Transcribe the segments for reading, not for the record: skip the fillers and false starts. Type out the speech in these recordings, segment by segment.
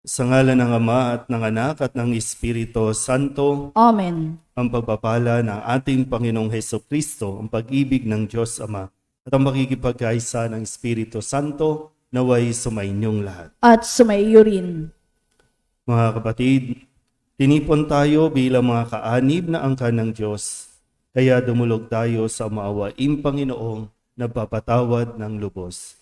Sa ngalan ng Ama at ng Anak at ng Espiritu Santo, Amen. ang pagpapala ng ating Panginoong Hesukristo, ang pag-ibig ng Diyos Ama, at ang makikipagkaisa ng Espiritu Santo naway sumainyong lahat. At sumaiyo rin. Mga kapatid, tinipon tayo bilang mga kaanib na angkan ng Diyos, kaya dumulog tayo sa maawaing Panginoong nagpapatawad ng lubos.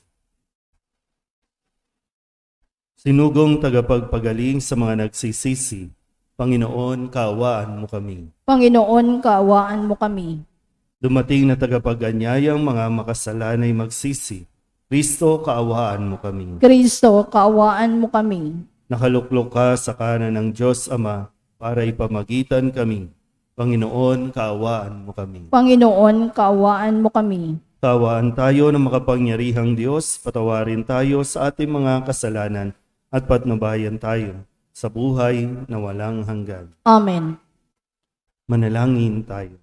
Sinugong tagapagpagaling sa mga nagsisisi, Panginoon, kaawaan mo kami. Panginoon, kaawaan mo kami. Dumating na tagapag-anyayang mga makasalanay magsisi, Kristo, kaawaan mo kami. Kristo, kaawaan mo kami. Nakaluklok ka sa kanan ng Diyos Ama para ipamagitan kami. Panginoon, kaawaan mo kami. Panginoon, kaawaan mo kami. Kaawaan tayo ng makapangyarihang Diyos, patawarin tayo sa ating mga kasalanan at patnubayan tayo sa buhay na walang hanggan. Amen. Manalangin tayo.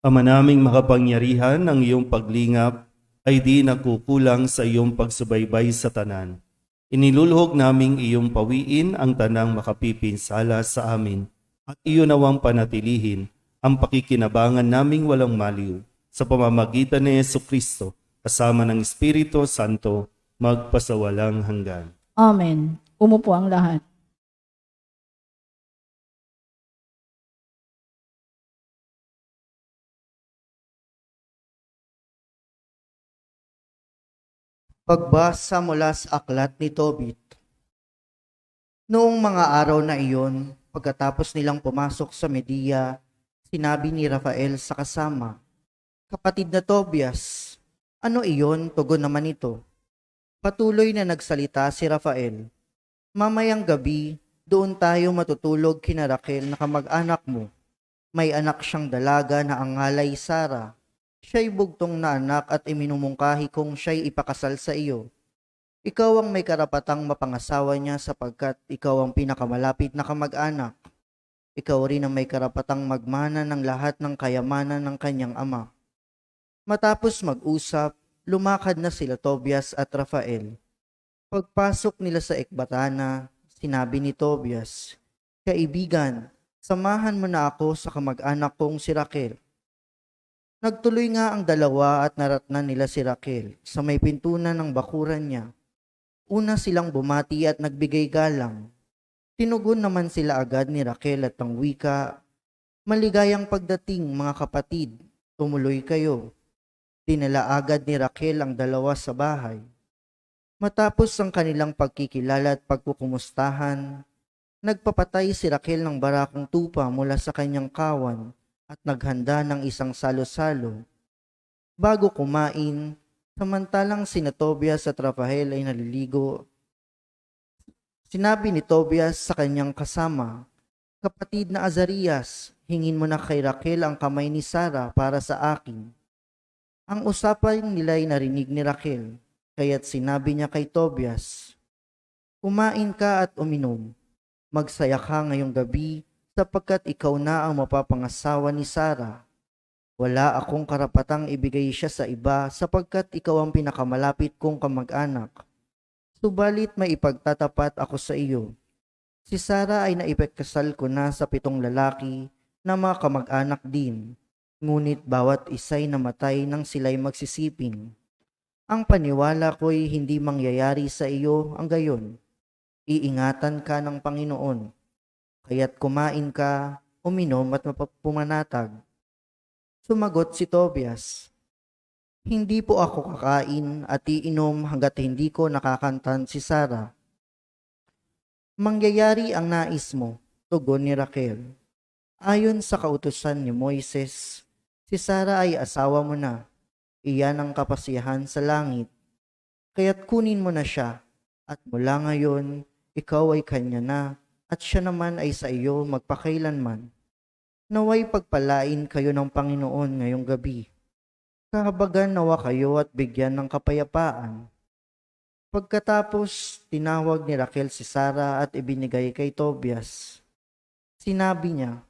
Ama naming makapangyarihan, ang iyong paglingap ay di nakukulang sa iyong pagsubaybay sa tanan. Iniluluhog naming iyong pawiin ang tanang makapipinsala sa amin at iyo nawang panatilihin ang pakikinabangan naming walang maliw sa pamamagitan ni Jesucristo kasama ng Espiritu Santo magpasawalang hanggan. Amen. Umupo ang lahat. Pagbasa mula sa aklat ni Tobit. Noong mga araw na iyon, pagkatapos nilang pumasok sa Media, sinabi ni Rafael sa kasama, "Kapatid na Tobias, ano iyon? Tugon naman ito." Patuloy na nagsalita si Rafael, "Mamayang gabi, doon tayo matutulog kina Raquel na kamag-anak mo. May anak siyang dalaga na ang ngalay Sara. Siya'y bugtong na anak at iminumungkahi kong siya'y ipakasal sa iyo. Ikaw ang may karapatang mapangasawa niya sapagkat ikaw ang pinakamalapit na kamag-anak. Ikaw rin ang may karapatang magmana ng lahat ng kayamanan ng kanyang ama." Matapos mag-usap, lumakad na sila Tobias at Rafael. Pagpasok nila sa ekbatana, sinabi ni Tobias, "Kaibigan, samahan mo na ako sa kamag-anak kong si Raquel." Nagtuloy nga ang dalawa at naratnan nila si Raquel sa may pintunan ng bakuran niya. Una silang bumati at nagbigay galang. Tinugon naman sila agad ni Raquel at ang wika, "Maligayang pagdating mga kapatid, tumuloy kayo." Dinala agad ni Raquel ang dalawa sa bahay. Matapos ang kanilang pagkikilala at pagkukumustahan, nagpapatay si Raquel ng barakong tupa mula sa kanyang kawan at naghanda ng isang salo-salo. Bago kumain, samantalang sina Tobias at Rafael ay naliligo, sinabi ni Tobias sa kanyang kasama, "Kapatid na Azarias, hingin mo na kay Raquel ang kamay ni Sara para sa akin." Ang usapan nila ay narinig ni Raquel, kaya't sinabi niya kay Tobias, "Kumain ka at uminom. Magsaya ka ngayong gabi sapagkat ikaw na ang mapapangasawa ni Sara. Wala akong karapatang ibigay siya sa iba sapagkat ikaw ang pinakamalapit kong kamag-anak. Subalit may ipagtatapat ako sa iyo. Si Sara ay naipagkasal ko na sa 7 lalaki na mga kamag-anak din, ngunit bawat isa'y namatay nang sila'y magsisiping. Ang paniwala ko'y hindi mangyayari sa iyo ang gayon. Iingatan ka ng Panginoon. Kaya't kumain ka, uminom at mapapumanatag." Sumagot si Tobias, "Hindi po ako kakain at iinom hanggat hindi ko nakakantan si Sara." "Mangyayari ang nais mo," tugon ni Raquel. "Ayon sa kautusan ni Moises, si Sara ay asawa mo na. Iyan ang kapasiyahan sa langit. Kaya't kunin mo na siya, at mula ngayon, ikaw ay kanya na, at siya naman ay sa iyo magpakailanman. Naway pagpalain kayo ng Panginoon ngayong gabi. Kahabagan nawa kayo at bigyan ng kapayapaan." Pagkatapos, tinawag ni Raquel si Sara at ibinigay kay Tobias. Sinabi niya,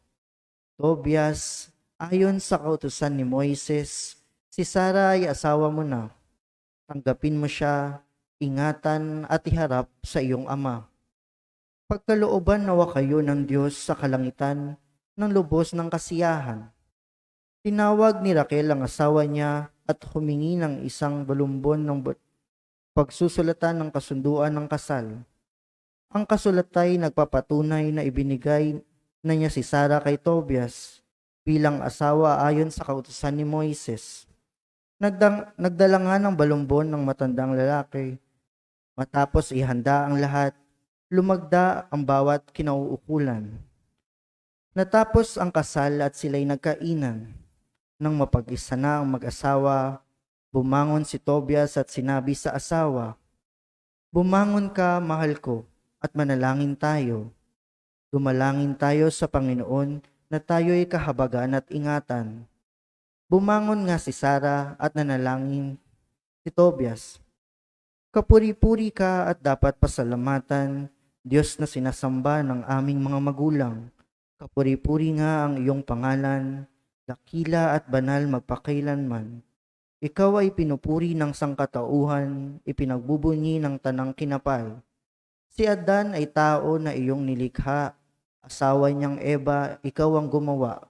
"Tobias, ayon sa kautusan ni Moises, si Sara ay asawa mo na. Tanggapin mo siya ingatan at iharap sa iyong ama. Pagkalooban nawa kayo ng Diyos sa kalangitan ng lubos ng kasiyahan. Tinawag ni Raquel ang asawa niya at humingi ng isang balumbon ng pagsusulatan ng kasunduan ng kasal. Ang kasulat ay nagpapatunay na ibinigay na niya si Sarah kay Tobias bilang asawa ayon sa kautusan ni Moises. Nagdala nga ng balumbon ng matandang lalaki. Matapos ihanda ang lahat, lumagda ang bawat kinauukulan. Natapos ang kasal at sila'y nagkainan. Nang mapag-isa na ang mag-asawa, bumangon si Tobias at sinabi sa asawa, "Bumangon ka, mahal ko, at manalangin tayo. Dumalangin tayo sa Panginoon na tayo'y kahabagan at ingatan." Bumangon nga si Sarah at nanalangin si Tobias. "Kapuri-puri ka at dapat pasalamatan, Diyos na sinasamba ng aming mga magulang. Kapuri-puri nga ang iyong pangalan, dakila at banal magpakailanman. Ikaw ay pinupuri ng sangkatauhan, ipinagbubunyi ng tanang kinapal. Si Adan ay tao na iyong nilikha, asawa niyang Eva, ikaw ang gumawa,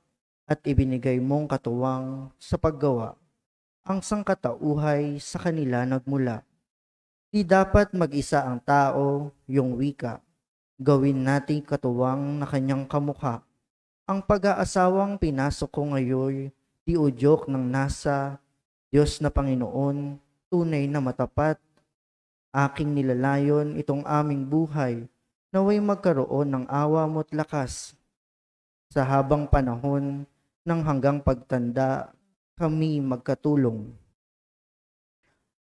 at ibinigay mong katuwang sa paggawa. Ang sangkatauhay sa kanila nagmula. Di dapat mag-isa ang tao, yung wika. Gawin natin katuwang na kanyang kamukha. Ang pag-aasawang pinasok ko ngayon, di udyok ng nasa, Diyos na Panginoon, tunay na matapat. Aking nilalayon itong aming buhay, naway magkaroon ng awa mo't lakas. Sa habang panahon ng hanggang pagtanda, kami magkatulong."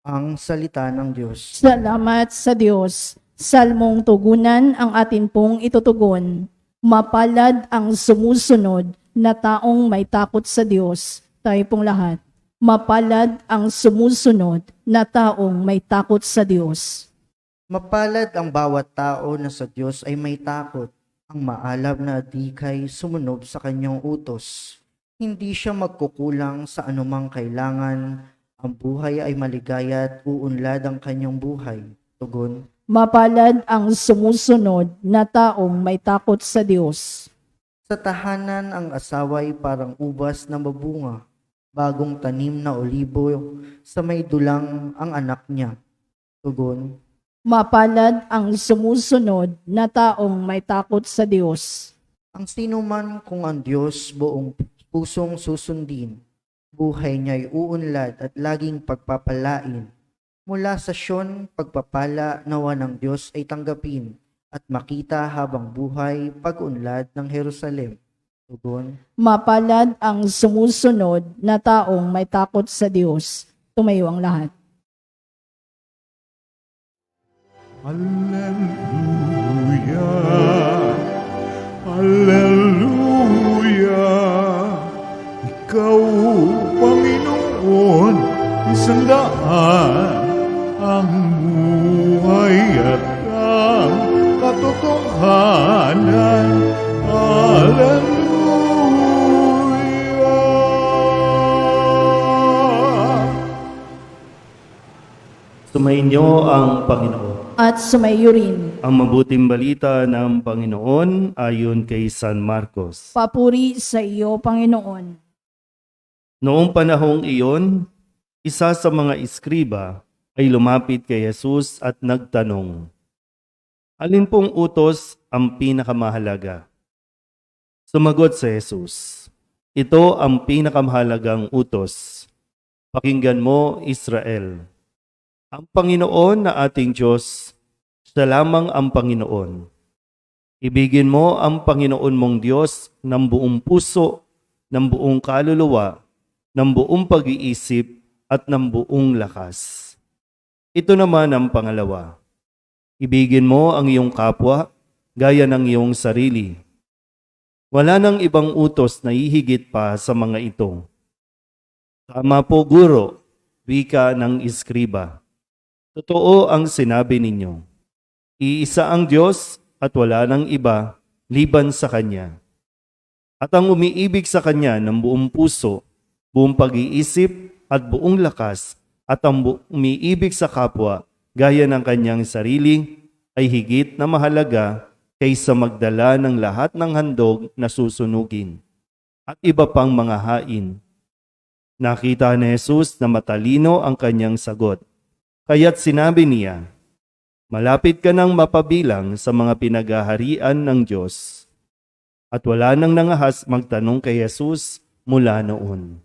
Ang salita ng Diyos. Salamat sa Diyos. Salmong tugunan ang atin pong itutugon. Mapalad ang sumusunod na taong may takot sa Diyos. Tayo pong lahat. Mapalad ang sumusunod na taong may takot sa Diyos. Mapalad ang bawat tao na sa Diyos ay may takot, ang maalab na adikay sumunod sa kanyang utos. Hindi siya magkukulang sa anumang kailangan, ang buhay ay maligaya at uunlad ang kanyang buhay. Tugon. Mapalad ang sumusunod na taong may takot sa Diyos. Sa tahanan ang asawa ay parang ubas na mabunga, bagong tanim na olibo, sa may dulang ang anak niya. Tugon. Mapalad ang sumusunod na taong may takot sa Diyos. Ang sino man kung ang Diyos buong pusong susundin, buhay niya'y uunlad at laging pagpapalain. Mula sa Sion, pagpapala nawa ng Diyos ay tanggapin at makita habang buhay pag-unlad ng Jerusalem. Tugon. Mapalad ang sumusunod na taong may takot sa Diyos. Tumayo ang lahat. Hallelujah, Hallelujah. Ikaw, Panginoon, isang daan, ang buhay at ang katotohanan. Hallelujah. Sumainyo ang Panginoon. At sumayo rin. Ang mabuting balita ng Panginoon ayon kay San Marcos. Papuri sa iyo, Panginoon. Noong panahong iyon, isa sa mga iskriba ay lumapit kay Jesus at nagtanong, "Alin pong utos ang pinakamahalaga?" Sumagot si Jesus, "Ito ang pinakamahalagang utos. Pakinggan mo, Israel. Ang Panginoon na ating Diyos, siya lamang ang Panginoon. Ibigin mo ang Panginoon mong Diyos ng buong puso, ng buong kaluluwa, ng buong pag-iisip, at ng buong lakas. Ito naman ang pangalawa. Ibigin mo ang iyong kapwa, gaya ng iyong sarili. Wala nang ibang utos na hihigit pa sa mga ito." "Tama po, Guro," wika ng iskriba. "Totoo ang sinabi ninyo. Iisa ang Diyos at wala nang iba liban sa Kanya. At ang umiibig sa Kanya ng buong puso, buong pag-iisip at buong lakas, at ang umiibig sa kapwa gaya ng kanyang sarili, ay higit na mahalaga kaysa magdala ng lahat ng handog na susunugin at iba pang mga hain. Nakita ni Jesus na matalino ang kanyang sagot. Kaya't sinabi niya, malapit ka nang mapabilang sa mga pinagaharian ng Diyos. At wala nang nangahas magtanong kay Jesus mula noon.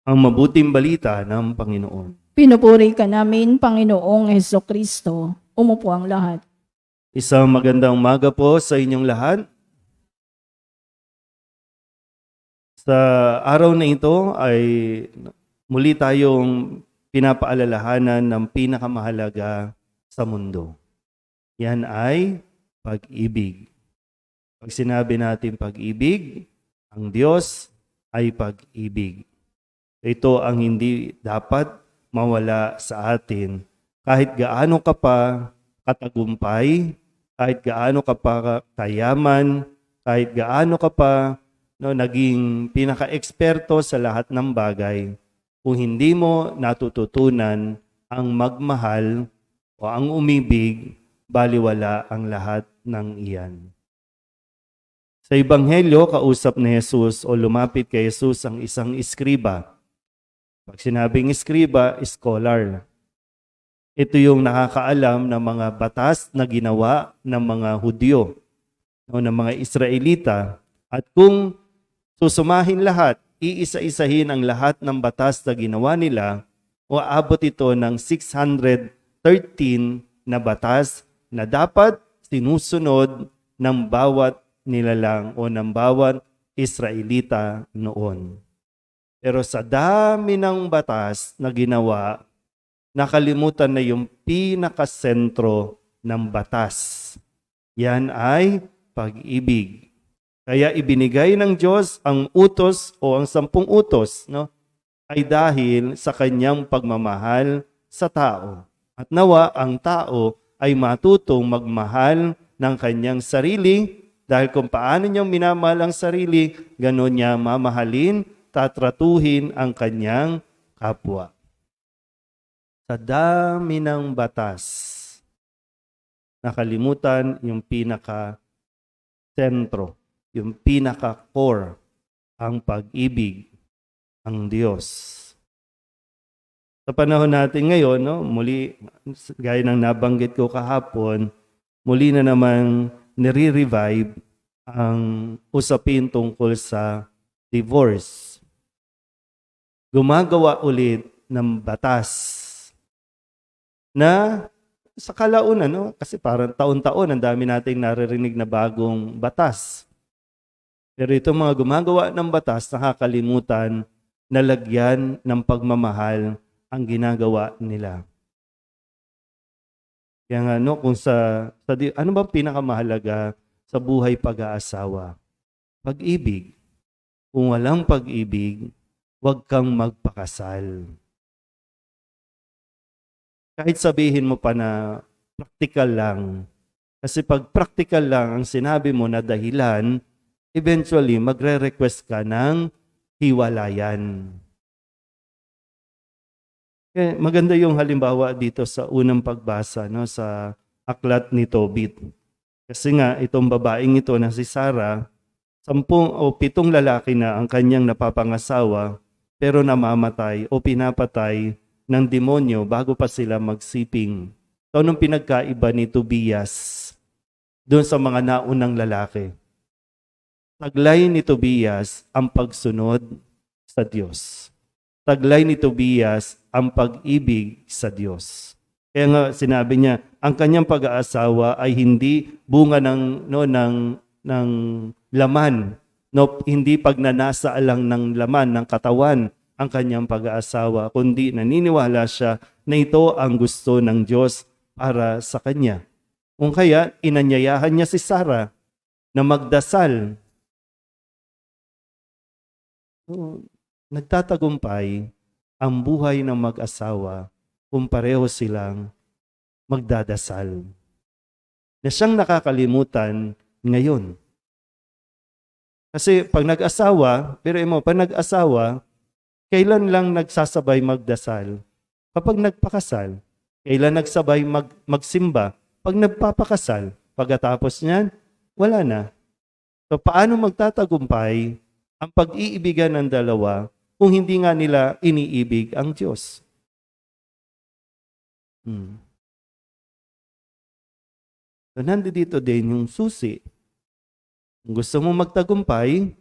Ang mabuting balita ng Panginoon. Pinupuri ka namin, Panginoong Hesukristo. Umupo ang lahat. Isang magandang umaga po sa inyong lahat. Sa araw na ito ay muli tayong pinapaalalahanan ng pinakamahalaga sa mundo. Yan ay pag-ibig. Pag sinabi natin pag-ibig, ang Diyos ay pag-ibig. Ito ang hindi dapat mawala sa atin. Kahit gaano ka pa katagumpay, kahit gaano ka pa kayaman, kahit gaano ka pa naging pinaka-eksperto sa lahat ng bagay, kung hindi mo natututunan ang magmahal o ang umibig, baliwala ang lahat ng iyan. Sa Ebanghelyo, kausap ni Jesus o lumapit kay Jesus ang isang iskriba. Pag sinabing iskriba, scholar. Ito yung nakakaalam ng mga batas na ginawa ng mga Hudyo o ng mga Israelita. At kung susumahin lahat, iisa-isahin ang lahat ng batas na ginawa nila, o aabot ito ng 613 na batas na dapat sinusunod ng bawat nilalang o ng bawat Israelita noon. Pero sa dami ng batas na ginawa, nakalimutan na yung pinakasentro ng batas. Yan ay pag-ibig. Kaya ibinigay ng Diyos ang utos o ang 10 utos, ay dahil sa kanyang pagmamahal sa tao. At nawa ang tao ay matutong magmahal ng kanyang sarili, dahil kung paano niyang minamahal ang sarili, ganon niya mamahalin, tatratuhin ang kanyang kapwa. Sa dami ng batas, nakalimutan yung pinaka-sentro, yung pinaka-core, ang pag-ibig, ang Diyos. Sa panahon natin ngayon, muli, gaya ng nabanggit ko kahapon, muli na naman nire-revive ang usapin tungkol sa divorce. Gumagawa ulit ng batas na sa kalaunan, kasi parang taon-taon ang dami nating naririnig na bagong batas. Pero itong mga gumagawa ng batas, nakakalimutan na lagyan ng pagmamahal ang ginagawa nila. Kaya nga, kung ano ba pinakamahalaga sa buhay pag-aasawa? Pag-ibig. Kung walang pag-ibig, huwag kang magpakasal. Kahit sabihin mo pa na practical lang. Kasi pag practical lang ang sinabi mo na dahilan, eventually magre-request ka ng hiwalayan. Kaya maganda yung halimbawa dito sa unang pagbasa, sa aklat ni Tobit. Kasi nga itong babaeng ito na si Sarah, 10 o 7 lalaki na ang kanyang napapangasawa, pero namamatay o pinapatay ng demonyo bago pa sila magsiping. So, anong pinagkaiba ni Tobias doon sa mga naunang lalaki? Taglay ni Tobias ang pagsunod sa Diyos. Taglay ni Tobias ang pag-ibig sa Diyos. Kaya nga sinabi niya, ang kanyang pag-aasawa ay hindi bunga ng laman, hindi pagnanasa lang ng laman ng katawan ang kanyang pag-aasawa, kundi naniniwala siya na ito ang gusto ng Diyos para sa kanya. Kung kaya, inanyayahan niya si Sarah na magdasal. Nagtatagumpay ang buhay ng mag-asawa kung pareho silang magdadasal. Na siyang nakakalimutan ngayon. Kasi pag nag-asawa, kailan lang nagsasabay magdasal? kapag nagpakasal. Kailan nagsabay magsimba? Pag nagpapakasal. Pagkatapos niyan, wala na. So paano magtatagumpay ang pag-iibigan ng dalawa kung hindi nga nila iniibig ang Diyos? So nandito din yung susi. Kung gusto mo magtagumpay,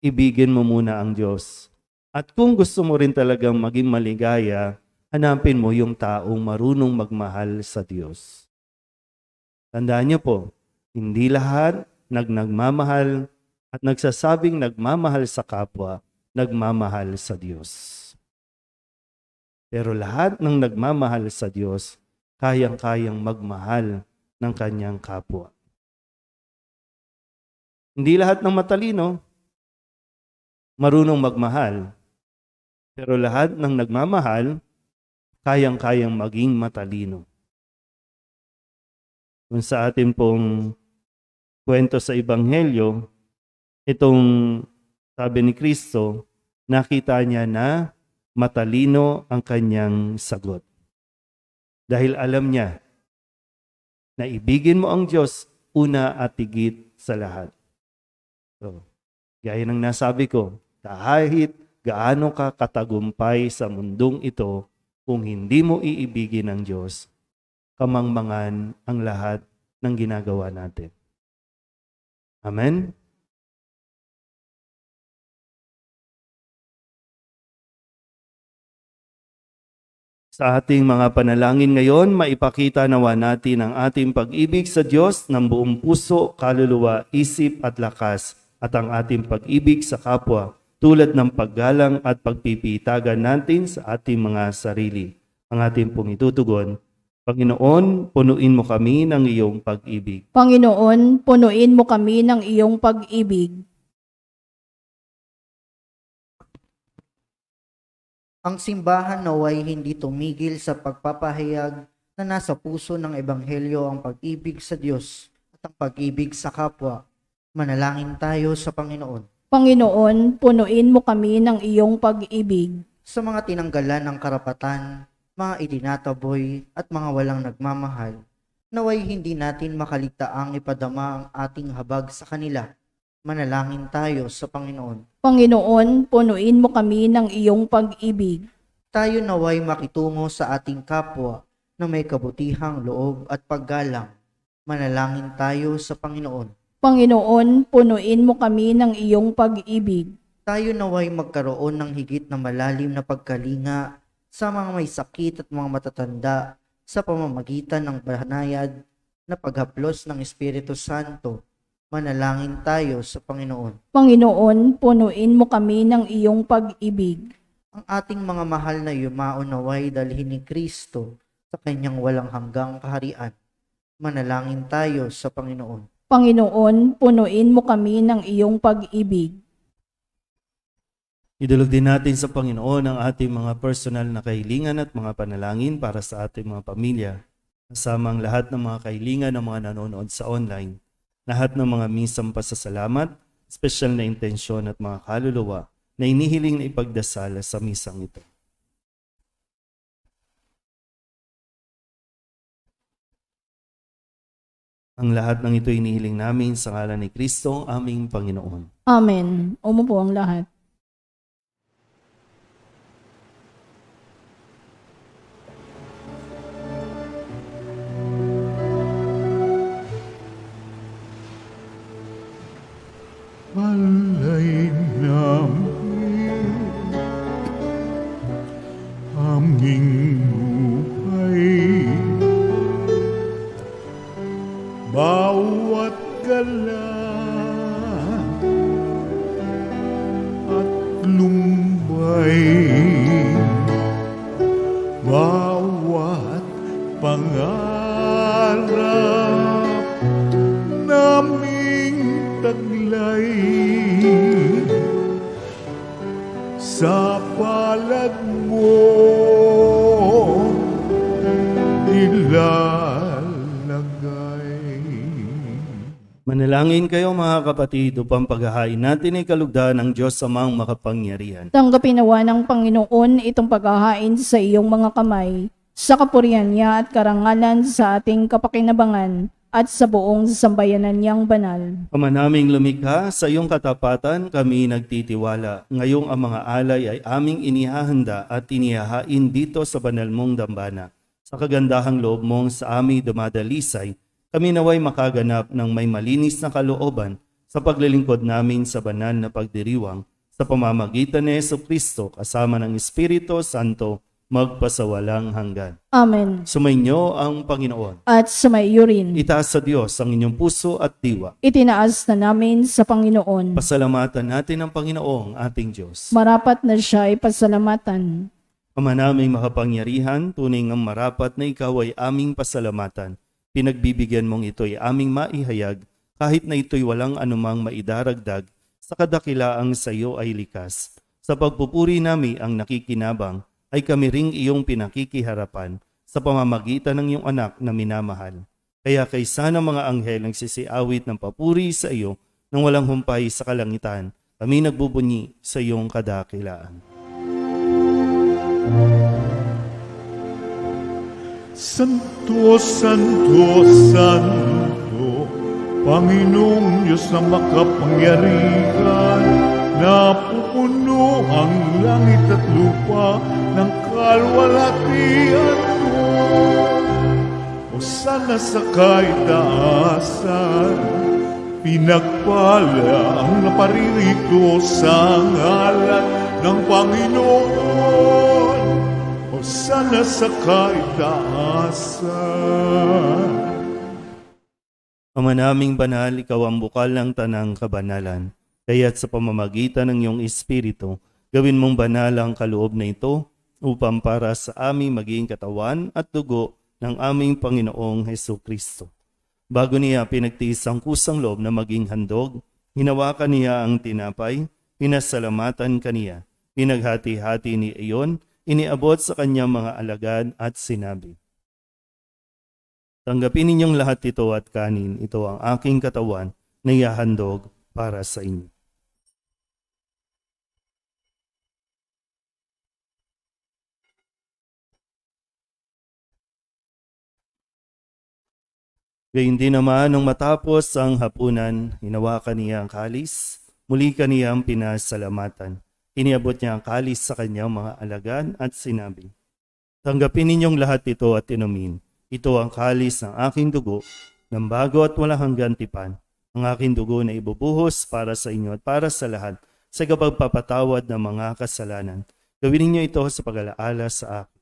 ibigin mo muna ang Diyos. At kung gusto mo rin talagang maging maligaya, hanapin mo yung taong marunong magmahal sa Diyos. Tandaan niyo po, hindi lahat nagmamahal at nagsasabing nagmamahal sa kapwa, nagmamahal sa Diyos. Pero lahat ng nagmamahal sa Diyos, kayang-kayang magmahal ng kanyang kapwa. Hindi lahat ng matalino marunong magmahal. Pero lahat ng nagmamahal, kayang-kayang maging matalino. Kung sa atin pong kwento sa Ebanghelyo, itong sabi ni Kristo, nakita niya na matalino ang kanyang sagot. Dahil alam niya na ibigin mo ang Diyos una at higit sa lahat. So, gaya ng nasabi ko, kahit gaano ka katagumpay sa mundong ito, kung hindi mo iibigin ang Diyos, kamangmangan ang lahat ng ginagawa natin. Amen? Sa ating mga panalangin ngayon, maipakita nawa natin ang ating pag-ibig sa Diyos ng buong puso, kaluluwa, isip at lakas, at ang ating pag-ibig sa kapwa, tulad ng paggalang at pagpipitagan natin sa ating mga sarili. Ang ating pong itutugon, Panginoon, punuin mo kami ng iyong pag-ibig. Panginoon, punuin mo kami ng iyong pag-ibig. Ang simbahan naway hindi tumigil sa pagpapahayag na nasa puso ng Ebanghelyo ang pag-ibig sa Diyos at ang pag-ibig sa kapwa. Manalangin tayo sa Panginoon. Panginoon, punuin mo kami ng iyong pag-ibig. Sa mga tinanggalan ng karapatan, mga itinataboy at mga walang nagmamahal, naway hindi natin makaligtaang ipadama ang ating habag sa kanila. Manalangin tayo sa Panginoon. Panginoon, punuin mo kami ng iyong pag-ibig. Tayo naway makitungo sa ating kapwa na may kabutihang loob at paggalang. Manalangin tayo sa Panginoon. Panginoon, punuin mo kami ng iyong pag-ibig. Tayo naway magkaroon ng higit na malalim na pagkalinga sa mga may sakit at mga matatanda sa pamamagitan ng banayad na paghaplos ng Espiritu Santo. Manalangin tayo sa Panginoon. Panginoon, punuin mo kami ng iyong pag-ibig. Ang ating mga mahal na yumao naway dalhin ni Kristo sa kanyang walang hanggang kaharian. Manalangin tayo sa Panginoon. Panginoon, punuin mo kami ng iyong pag-ibig. Idulog din natin sa Panginoon ang ating mga personal na kahilingan at mga panalangin para sa ating mga pamilya, kasama ang lahat ng mga kahilingan ng mga nanonood sa online, lahat ng mga misang pasasalamat, espesyal na intensyon at mga kaluluwa na inihiling na ipagdasal sa misang ito. Ang lahat ng ito inihiling namin sa ngalan ni Kristo, aming Panginoon. Amen. Umupo ang lahat. Alay namin aming buhay, bawat gala at lumbay, bawat pangarap naming taglay sa palad mo ilalagay. Manalangin kayo mga kapatid upang paghahain natin ay kalugdan ng Diyos Amang makapangyarihan. Tanggapin nawa ng Panginoon itong paghahain sa iyong mga kamay, sa kapurihan niya at karangalan sa ating kapakinabangan at sa buong sambayanan niyang banal. Ama naming lumikha, sa iyong katapatan kami nagtitiwala. Ngayong ang mga alay ay aming inihahanda at inihahain dito sa banal mong dambana. Sa kagandahang loob mong sa aming dumadalisay, kami naway makaganap ng may malinis na kalooban sa paglilingkod namin sa banal na pagdiriwang sa pamamagitan ni Jesucristo kasama ng Espiritu Santo magpasawalang hanggan. Amen. Sumainyo ang Panginoon. At sumaiyo rin. Itaas sa Diyos ang inyong puso at diwa. Itinaas na namin sa Panginoon. Pasalamatan natin ang Panginoong ating Diyos. Marapat na siya ay pasalamatan. Ama naming makapangyarihan, tunay ngang marapat na ikaw ay aming pasalamatan. Pinagbibigyan mong ito'y aming maihayag, kahit na ito'y walang anumang maidaragdag, sa kadakilaang sa iyo ay likas. Sa pagpupuri nami ang nakikinabang, ay kami ring iyong pinakikiharapan sa pamamagitan ng iyong anak na minamahal. Kaya kaysa ng mga anghel ang sisiawit ng papuri sa iyo nang walang humpay sa kalangitan, kami nagbubunyi sa iyong kadakilaan. Santo, Santo, Santo, Panginoong Diyos na makapangyarihan, napupuno ang langit at lupa ng kalwalhatian mo. O sana sa kaitaasan, pinagpala ang naparirito sa ngalan ng Panginoon. O sana sa kaitaasan. Ama naming banal, ikaw ang bukal ng tanang kabanalan. Kaya't sa pamamagitan ng iyong Espiritu, gawin mong banal ang kaloob na ito upang para sa aming maging katawan at dugo ng aming Panginoong Hesukristo. Bago niya pinagtiis ang kusang loob na maging handog, hinawakan niya ang tinapay, pinasalamatan kaniya, pinaghati-hati ni iyon, iniabot sa kanyang mga alagad at sinabi, tanggapin ninyong lahat ito at kanin, ito ang aking katawan na ihahandog para sa inyo. Gayun din naman nung matapos ang hapunan, hinawakan niya ang kalis, muli kaniyang pinasalamatan. Iniabot niya ang kalis sa kanyang mga alagad at sinabi, tanggapin ninyong lahat ito at inumin. Ito ang kalis ng aking dugo, ng bago at walang hanggan tipan. Ang aking dugo na ibubuhos para sa inyo at para sa lahat sa kapagpapatawad ng mga kasalanan. Gawin ninyo ito sa pag-alaala sa akin.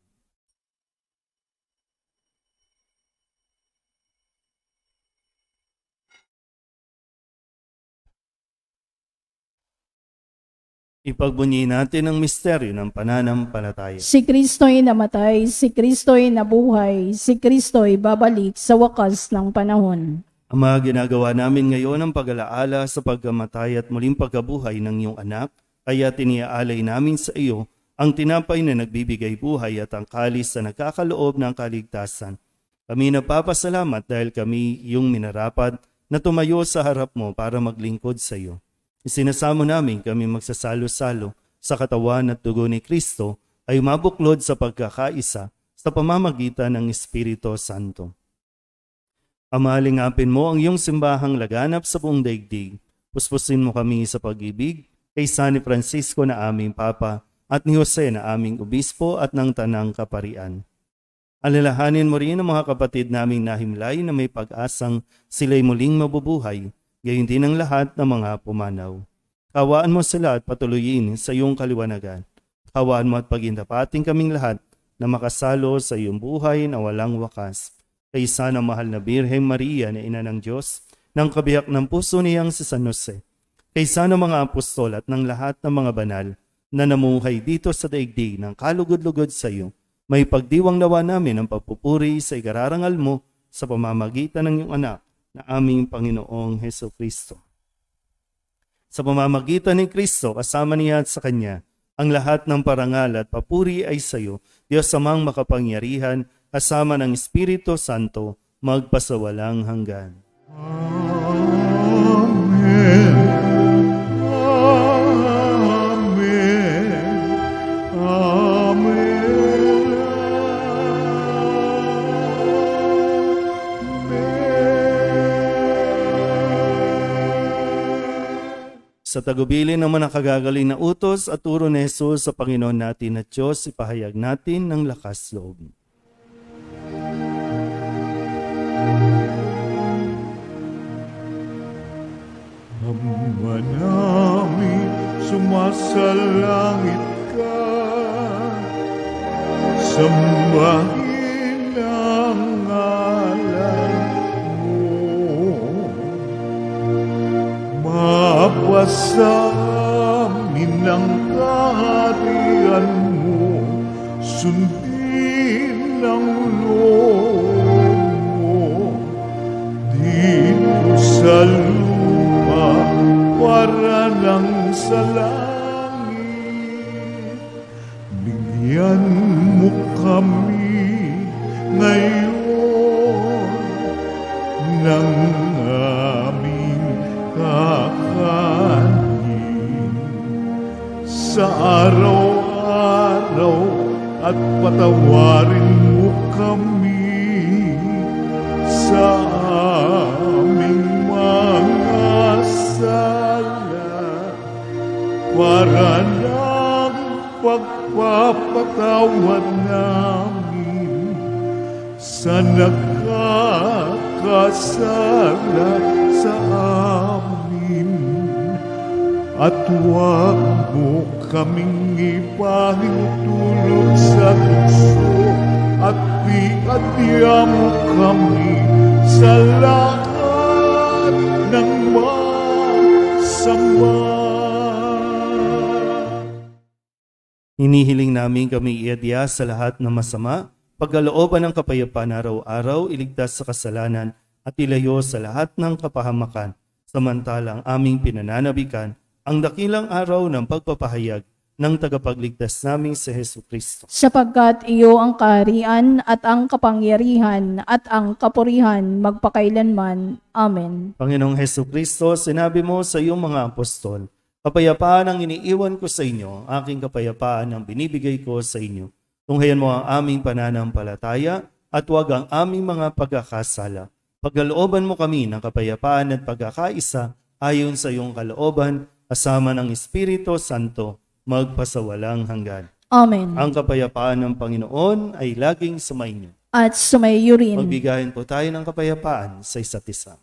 Ipagbunyi natin ang misteryo ng pananampalataya. Si Kristo'y namatay, si Kristo'y nabuhay, si Kristo'y babalik sa wakas ng panahon. Ama, ginagawa namin ngayon ang pag-alaala sa pagkamatay at muling pagkabuhay ng iyong anak, kaya tiniaalay namin sa iyo ang tinapay na nagbibigay buhay at ang kalis na nagkakaloob ng kaligtasan. Kami napapasalamat dahil kami iyong minarapat na tumayo sa harap mo para maglingkod sa iyo. Isinasamo namin kami magsasalo-salo sa katawan at dugo ni Kristo ay mabuklod sa pagkakaisa sa pamamagitan ng Espiritu Santo. Ama, lingapin mo ang iyong simbahang laganap sa buong daigdig. Puspusin mo kami sa pag-ibig kay San Francisco na aming Papa at ni Jose na aming Obispo at ng Tanang Kaparian. Alalahanin mo rin ang mga kapatid naming nahimlay na may pag-asang sila'y muling mabubuhay, gayon din ang lahat ng mga pumanaw. Kawaan mo sila at patuloyin sa iyong kaliwanagan. Kawaan mo at pagindapating kaming lahat na makasalo sa iyong buhay na walang wakas. Kaysa ng mahal na Birheng Maria na Ina ng Diyos, ng kabiyak ng puso niyang si San Jose. Kaysa ng mga apostol at ng lahat ng mga banal na namuhay dito sa daigdig ng kalugod-lugod sa iyo, may pagdiwang nawa namin ang pagpupuri sa ikararangal mo sa pamamagitan ng iyong anak na aming Panginoong Hesukristo. Sa pamamagitan ni Kristo, kasama niya at sa Kanya, ang lahat ng parangal at papuri ay sa iyo, Diyos Amang makapangyarihan, kasama ng Espiritu Santo, magpasawalang hanggan. Amen. Sa tagubilin ng mga nakagagaling na utos at turo ni Jesus sa Panginoon natin at Diyos, ipahayag natin ng lakas loob. Ama namin, sumasalangit ka, sambahin ang ngalan mo. Mapasa amin ang kaharian mo, sundin ang loob mo dito sa lupa para ng sa langit. Bigyan mo kami ngayon ng aming kakanin sa araw-araw at patawarin mo kami sa aming mga sala para ng pagpapatawad namin sa nakakasala sa amin. At huwag mo kaming ipahintulot sa tukso at iadya mo kami sa lahat ng masama. Hinihiling namin kami iadya sa lahat ng masama, pagkalooban ng kapayapaan araw-araw, iligtas sa kasalanan at ilayo sa lahat ng kapahamakan, samantalang aming pinananabikan ang dakilang araw ng pagpapahayag ng tagapagligtas naming si Jesucristo. Sapagkat iyo ang kaharian at ang kapangyarihan at ang kapurihan magpakailanman. Amen. Panginoong Jesucristo, sinabi mo sa iyong mga apostol, kapayapaan ang iniiwan ko sa inyo, aking kapayapaan ang binibigay ko sa inyo. Tunghayan mo ang aming pananampalataya at huwag ang aming mga pagkakasala. Pagkalooban mo kami ng kapayapaan at pagkakaisa ayon sa iyong kalooban, kasama ng Espiritu Santo, magpasawalang hanggan. Amen. Ang kapayapaan ng Panginoon ay laging sumainyo. At sumaiyo rin. Magbigayan po tayo ng kapayapaan sa isa't isa.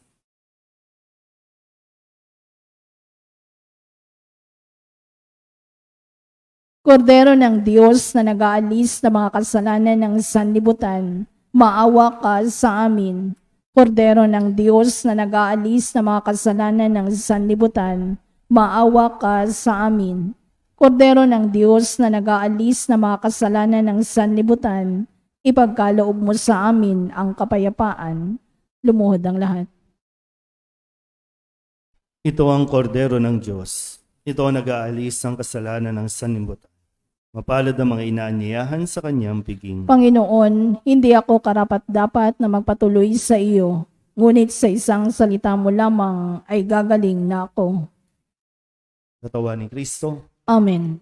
Kordero ng Diyos na nag-aalis ng mga kasalanan ng sanlibutan, maawa ka sa amin. Kordero ng Diyos na nag-aalis ng mga kasalanan ng sanlibutan, maawa ka sa amin. Kordero ng Diyos na nag-aalis ng mga kasalanan ng sanlibutan, ipagkaloob mo sa amin ang kapayapaan. Lumuhod ang lahat. Ito ang kordero ng Diyos. Ito ang nag-aalis ng kasalanan ng sanlibutan. Mapalad ang mga inaanyayahan sa kanyang piging. Panginoon, hindi ako karapat-dapat na magpatuloy sa iyo, ngunit sa isang salita mo lamang ay gagaling na ako. Katawan ni Kristo. Amen.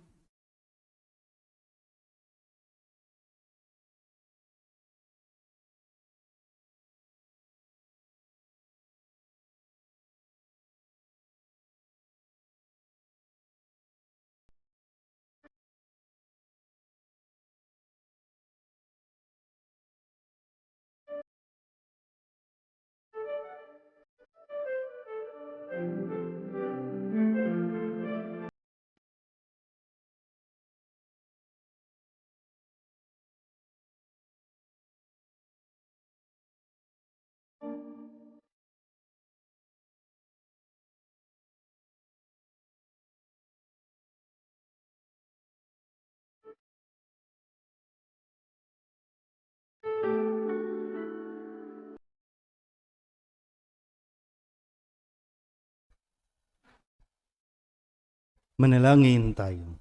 Manalangin tayo.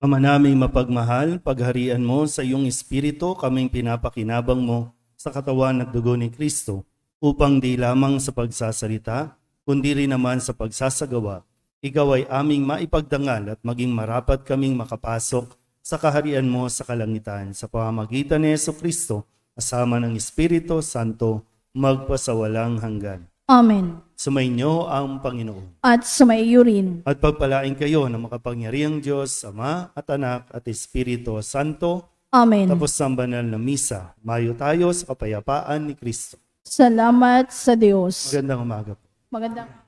Ama naming mapagmahal, pagharian mo sa iyong espiritu kaming pinapakinabang mo sa katawan at dugo ni Kristo upang di lamang sa pagsasalita, kundi rin naman sa pagsasagawa, ikaw ay aming maipagdangal at maging marapat kaming makapasok sa kaharian mo sa kalangitan sa pamamagitan ni Jesucristo kasama ng Espiritu Santo magpasawalang hanggan. Amen. Sumainyo ang Panginoon. At sumaiyo rin. At pagpalain kayo ng makapangyarihang Diyos, Ama at Anak at Espiritu Santo. Amen. Tapos ang banal na misa, mayo tayo sa kapayapaan ni Kristo. Salamat sa Diyos. Magandang umaga po. Magandang